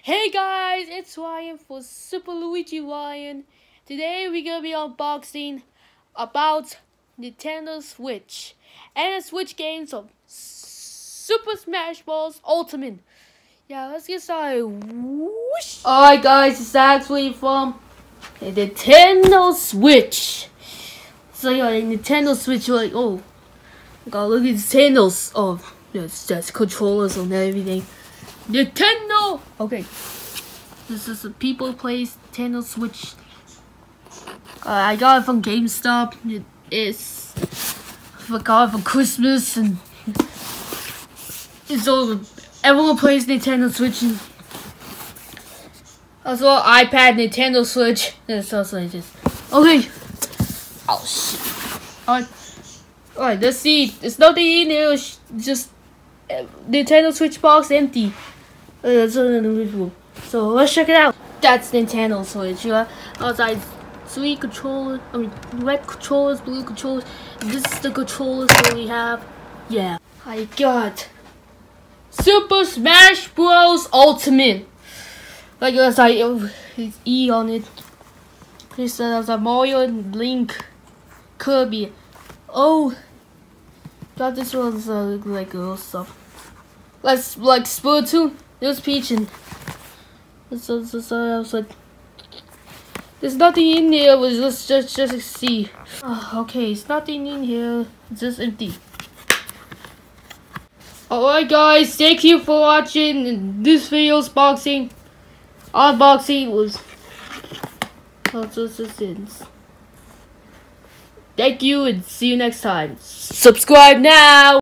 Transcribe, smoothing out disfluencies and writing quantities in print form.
Hey guys, it's Ryan for Super Luigi Ryan. Today we're gonna be unboxing about Nintendo Switch and the Switch games of Super Smash Bros. Ultimate. Yeah, let's get started. Whoosh. Alright guys, it's actually from the Nintendo Switch. So yeah, the Nintendo Switch, you're like, oh, gotta look at Nintendo's, oh, that's controllers and everything. Nintendo! Okay. This is a people place Nintendo Switch. I got it from GameStop. I got it for Christmas and it's all everyone plays Nintendo Switch. And also iPad, Nintendo Switch. It's also just okay. Oh shit. Alright, let's see. There's nothing in there. Just Nintendo Switch box empty. So let's check it out. That's Nintendo Switch. Outside, red controllers, blue controllers. This is the controllers that we have. Yeah, I got Super Smash Bros. Ultimate. Like it's E on it. This is Mario and Link, Kirby. Oh, got this one's like little stuff. Let's like Splatoon. There's Peach and so I was like, there's nothing in here. Let's just see. Okay, it's nothing in here. It's just empty. Alright guys, thank you for watching this video's unboxing was thank you and see you next time. Subscribe now.